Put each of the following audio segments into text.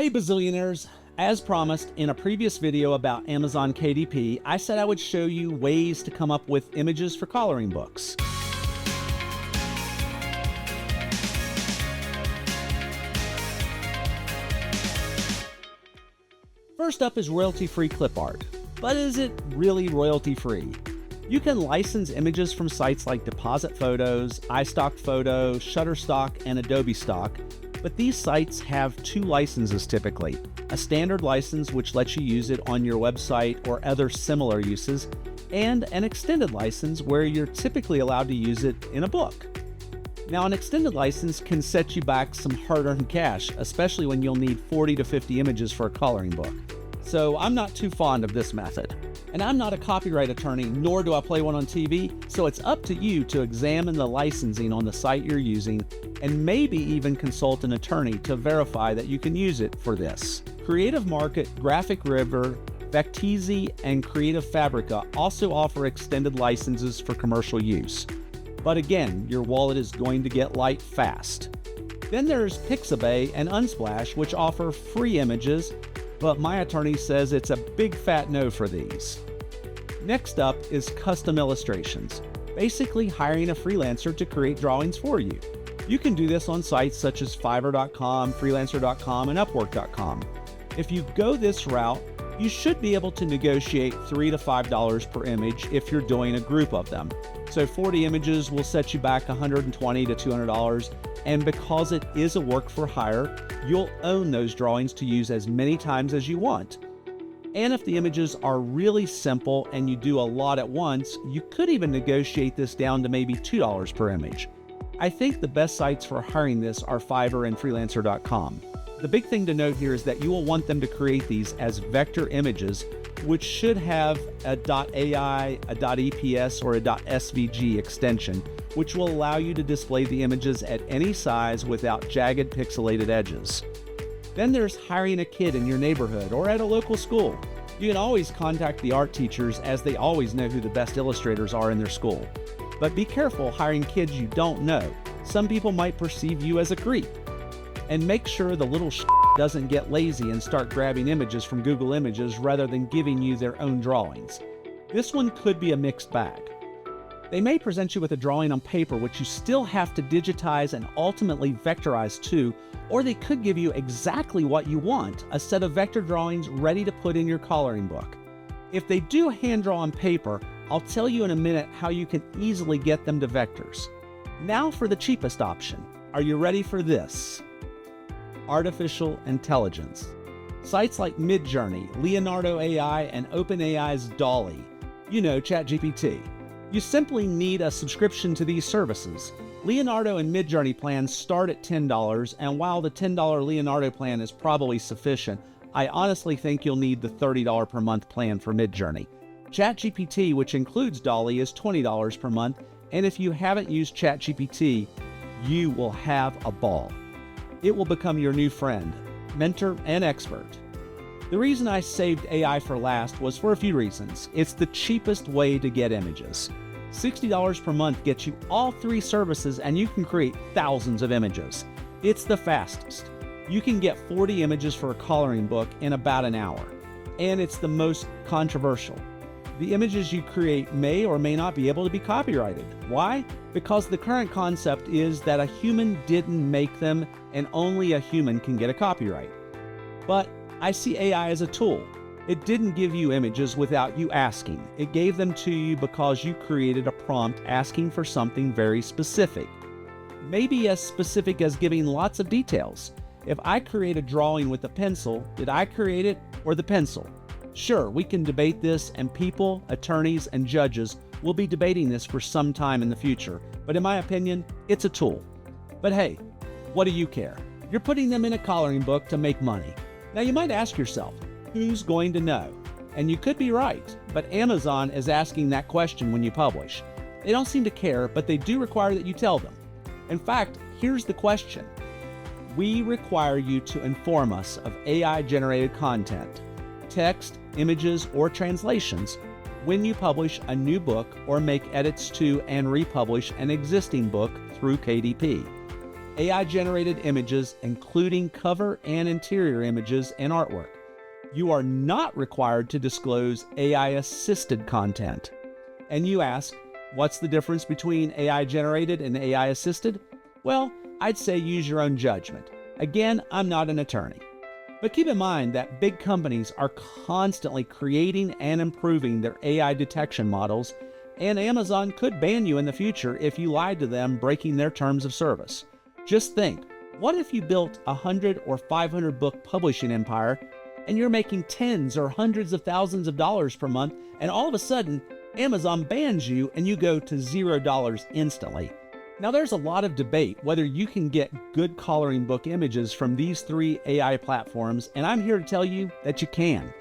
Hey Bazillionaires! As promised in a previous video about Amazon KDP, I said I would show you ways to come up with images for coloring books. First up is royalty-free Clipart. But is it really royalty-free? You can license images from sites like DepositPhotos, iStockPhoto, Shutterstock, and Adobe Stock, but these sites have two licenses typically. A standard license which lets you use it on your website or other similar uses, and an extended license where you're typically allowed to use it in a book. Now, an extended license can set you back some hard-earned cash, especially when you'll need 40 to 50 images for a coloring book. So I'm not too fond of this method. And I'm not a copyright attorney, nor do I play one on TV, so it's up to you to examine the licensing on the site you're using and maybe even consult an attorney to verify that you can use it for this. Creative Market, Graphic River, Vectorizer, and Creative Fabrica also offer extended licenses for commercial use. But again, your wallet is going to get light fast. Then there's Pixabay and Unsplash, which offer free images, but my attorney says it's a big fat no for these. Next up is custom illustrations, basically hiring a freelancer to create drawings for you. You can do this on sites such as Fiverr.com, Freelancer.com, and Upwork.com. If you go this route, you should be able to negotiate $3 to $5 per image if you're doing a group of them. So 40 images will set you back $120 to $200, and because it is a work for hire, you'll own those drawings to use as many times as you want. And if the images are really simple and you do a lot at once, you could even negotiate this down to maybe $2 per image. I think the best sites for hiring this are Fiverr and Freelancer.com. The big thing to note here is that you will want them to create these as vector images, which should have a .ai, a .eps, or a .svg extension, which will allow you to display the images at any size without jagged pixelated edges. Then there's hiring a kid in your neighborhood or at a local school. You can always contact the art teachers, as they always know who the best illustrators are in their school. But be careful hiring kids you don't know. Some people might perceive you as a creep. And make sure the little doesn't get lazy and start grabbing images from Google Images rather than giving you their own drawings. This one could be a mixed bag. They may present you with a drawing on paper which you still have to digitize and ultimately vectorize too, or they could give you exactly what you want, a set of vector drawings ready to put in your coloring book. If they do hand draw on paper, I'll tell you in a minute how you can easily get them to vectors. Now for the cheapest option. Are you ready for this? Artificial intelligence. Sites like MidJourney, Leonardo AI, and OpenAI's DALL-E. You know, ChatGPT. You simply need a subscription to these services. Leonardo and MidJourney plans start at $10, and while the $10 Leonardo plan is probably sufficient, I honestly think you'll need the $30 per month plan for MidJourney. ChatGPT, which includes DALL-E, is $20 per month, and if you haven't used ChatGPT, you will have a ball. It will become your new friend, mentor, and expert. The reason I saved AI for last was for a few reasons. It's the cheapest way to get images. $60 per month gets you all three services, and you can create thousands of images. It's the fastest. You can get 40 images for a coloring book in about an hour. And it's the most controversial. The images you create may or may not be able to be copyrighted. Why? Because the current concept is that a human didn't make them, and only a human can get a copyright. But I see AI as a tool. It didn't give you images without you asking. It gave them to you because you created a prompt asking for something very specific. Maybe as specific as giving lots of details. If I create a drawing with a pencil, did I create it or the pencil? Sure, we can debate this, and people, attorneys, and judges will be debating this for some time in the future, but in my opinion, it's a tool. But hey, what do you care? You're putting them in a coloring book to make money. Now you might ask yourself, who's going to know? And you could be right, but Amazon is asking that question when you publish. They don't seem to care, but they do require that you tell them. In fact, here's the question. We require you to inform us of AI-generated content, text, images, or translations when you publish a new book or make edits to and republish an existing book through KDP. AI-generated images, including cover and interior images and artwork. You are not required to disclose AI-assisted content. And you ask, what's the difference between AI-generated and AI-assisted? Well, I'd say use your own judgment. Again, I'm not an attorney. But keep in mind that big companies are constantly creating and improving their AI detection models, and Amazon could ban you in the future if you lied to them, breaking their terms of service. Just think, what if you built a 100 or 500 book publishing empire and you're making tens or hundreds of thousands of dollars per month, and all of a sudden Amazon bans you and you go to $0 instantly? Now there's a lot of debate whether you can get good coloring book images from these 3 AI platforms, and I'm here to tell you that you can.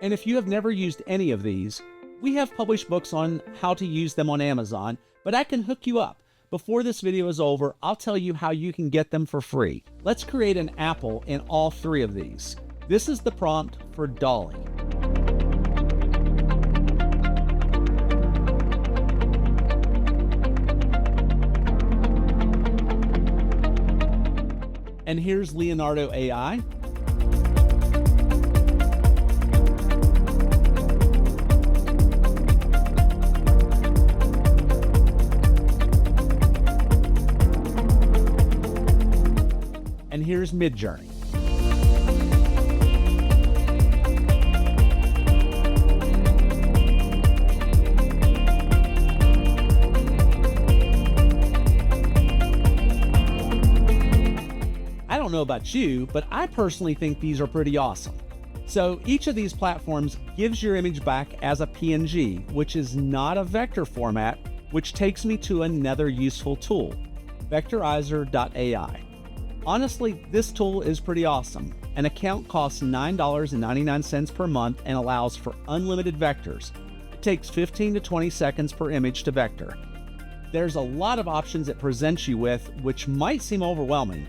And if you have never used any of these, we have published books on how to use them on Amazon, but I can hook you up. Before this video is over, I'll tell you how you can get them for free. Let's create an apple in all 3 of these. This is the prompt for DALL-E. And here's Leonardo AI. And here's MidJourney. I don't know about you, but I personally think these are pretty awesome. So each of these platforms gives your image back as a PNG, which is not a vector format, which takes me to another useful tool, Vectorizer.ai. Honestly, this tool is pretty awesome. An account costs $9.99 per month and allows for unlimited vectors. It takes 15 to 20 seconds per image to vector. There's a lot of options it presents you with, which might seem overwhelming,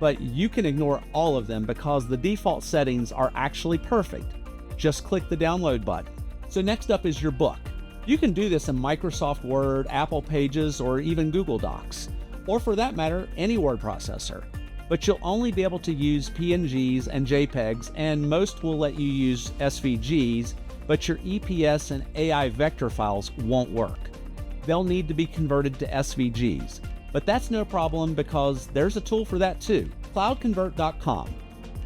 but you can ignore all of them because the default settings are actually perfect. Just click the download button. So next up is your book. You can do this in Microsoft Word, Apple Pages, or even Google Docs, or for that matter, any word processor. But you'll only be able to use PNGs and JPEGs, and most will let you use SVGs, but your EPS and AI vector files won't work. They'll need to be converted to SVGs, but that's no problem because there's a tool for that too, cloudconvert.com.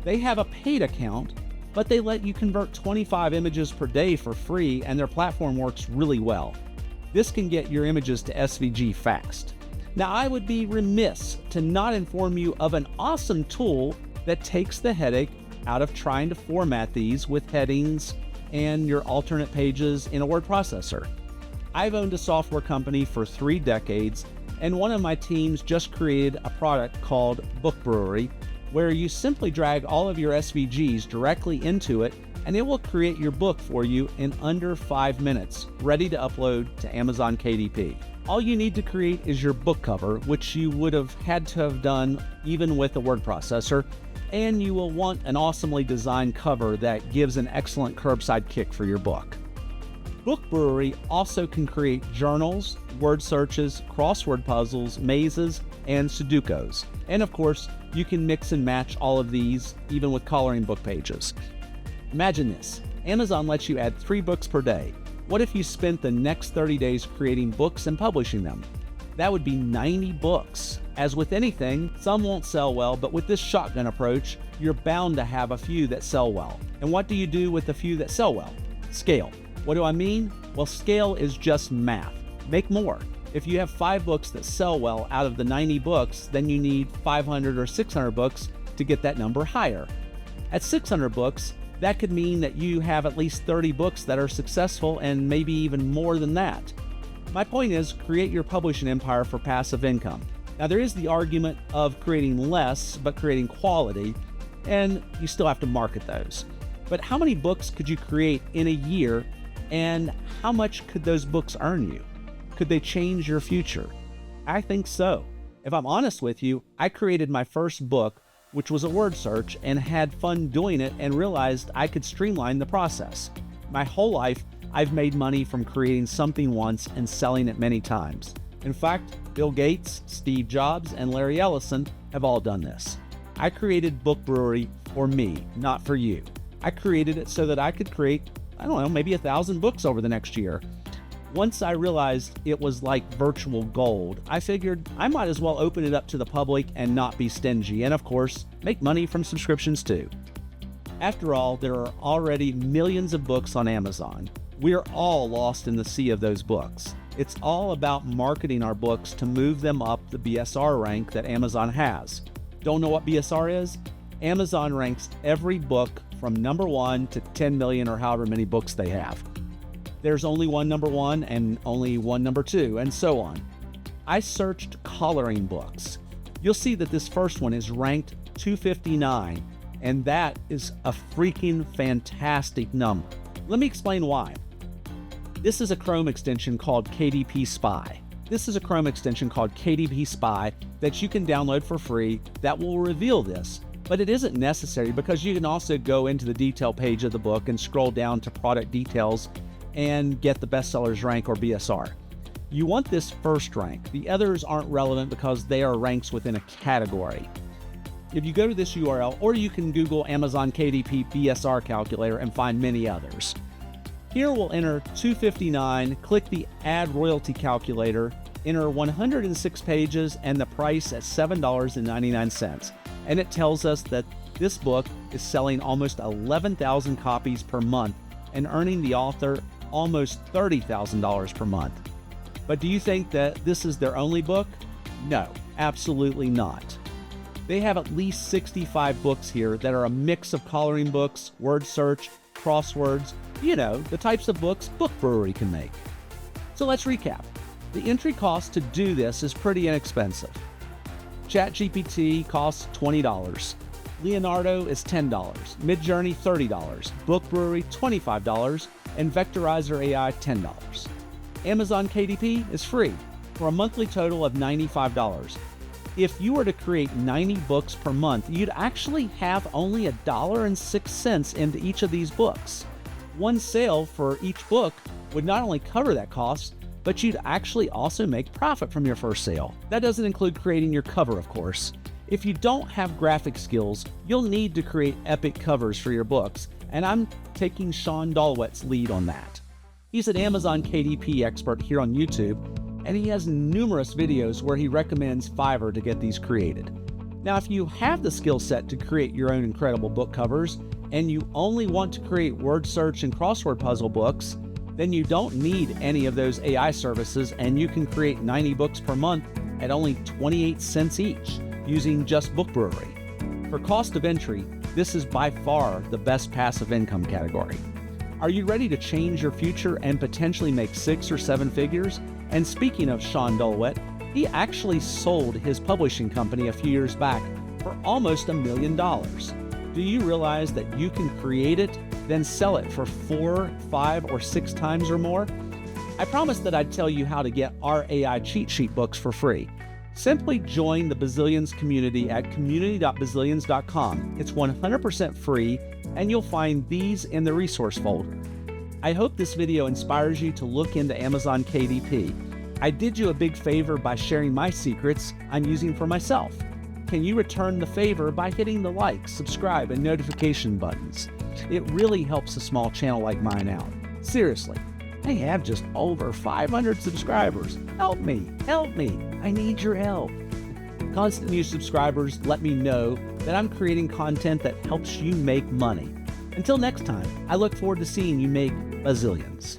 They have a paid account, but they let you convert 25 images per day for free, and their platform works really well. This can get your images to SVG fast. Now, I would be remiss to not inform you of an awesome tool that takes the headache out of trying to format these with headings and your alternate pages in a word processor. I've owned a software company for 3 decades, and one of my teams just created a product called Book Brewery, where you simply drag all of your SVGs directly into it, and it will create your book for you in under 5 minutes, ready to upload to Amazon KDP. All you need to create is your book cover, which you would have had to have done even with a word processor, and you will want an awesomely designed cover that gives an excellent curbside kick for your book. Book Brewery also can create journals, word searches, crossword puzzles, mazes, and Sudokus. And of course, you can mix and match all of these, even with coloring book pages. Imagine this, Amazon lets you add 3 books per day. What if you spent the next 30 days creating books and publishing them? That would be 90 books. As with anything, some won't sell well, but with this shotgun approach, you're bound to have a few that sell well. And what do you do with the few that sell well? Scale. What do I mean? Well, scale is just math. Make more. If you have 5 books that sell well out of the 90 books, then you need 500 or 600 books to get that number higher. At 600 books, that could mean that you have at least 30 books that are successful, and maybe even more than that. My point is, create your publishing empire for passive income. Now, there is the argument of creating less, but creating quality, and you still have to market those. But how many books could you create in a year, and how much could those books earn you? Could they change your future? I think so. If I'm honest with you, I created my first book, which was a word search, and had fun doing it and realized I could streamline the process. My whole life, I've made money from creating something once and selling it many times. In fact, Bill Gates, Steve Jobs, and Larry Ellison have have all done this. I created Book Brewery for me, not for you. I created it so that I could create, I don't know, maybe 1,000 books over the next year. Once I realized it was like virtual gold, I figured I might as well open it up to the public and not be stingy, and of course, make money from subscriptions too. After all, there are already millions of books on Amazon. We're all lost in the sea of those books. It's all about marketing our books to move them up the BSR rank that Amazon has. Don't know what BSR is? Amazon ranks every book from number 1 to 10 million or however many books they have. There's only one number 1 and only one number 2, and so on. I searched coloring books. You'll see that this first one is ranked 259, and that is a freaking fantastic number. Let me explain why. This is a Chrome extension called KDP Spy. This is a Chrome extension called KDP Spy that you can download for free that will reveal this, but it isn't necessary because you can also go into the detail page of the book and scroll down to product details and get the bestsellers rank or BSR. You want this first rank. The others aren't relevant because they are ranks within a category. If you go to this URL, or you can Google Amazon KDP BSR calculator and find many others. Here we'll enter 259, click the Add Royalty Calculator, enter 106 pages and the price at $7.99. And it tells us that this book is selling almost 11,000 copies per month and earning the author almost $30,000 per month. But do you think that this is their only book? No, absolutely not. They have at least 65 books here that are a mix of coloring books, word search, crosswords, the types of books Book Brewery can make. So let's recap. The entry cost to do this is pretty inexpensive. ChatGPT costs $20. Leonardo is $10. MidJourney $30. Book Brewery $25. And Vectorizer AI $10. Amazon KDP is free for a monthly total of $95. If you were to create 90 books per month, you'd actually have only $1.06 into each of these books. One sale for each book would not only cover that cost, but you'd actually also make profit from your first sale. That doesn't include creating your cover, of course. If you don't have graphic skills, you'll need to create epic covers for your books, and I'm taking Sean Dalwet's lead on that. He's an Amazon KDP expert here on YouTube, and he has numerous videos where he recommends Fiverr to get these created. Now, if you have the skill set to create your own incredible book covers, and you only want to create word search and crossword puzzle books, then you don't need any of those AI services, and you can create 90 books per month at only 28 cents each using just Book Brewery. For cost of entry, this is by far the best passive income category. Are you ready to change your future and potentially make 6 or 7 figures? And speaking of Sean Dalwet, he actually sold his publishing company a few years back for almost $1 million. Do you realize that you can create it, then sell it for 4, 5, or 6 times or more? I promised that I'd tell you how to get our AI cheat sheet books for free. Simply join the Bazillions community at community.bazillions.com. It's 100% free, and you'll find these in the resource folder. I hope this video inspires you to look into Amazon KDP. I did you a big favor by sharing my secrets I'm using for myself. Can you return the favor by hitting the like, subscribe, and notification buttons? It really helps a small channel like mine out. Seriously, I have just over 500 subscribers. Help me, I need your help. Constant new subscribers let me know that I'm creating content that helps you make money. Until next time, I look forward to seeing you make bazillions.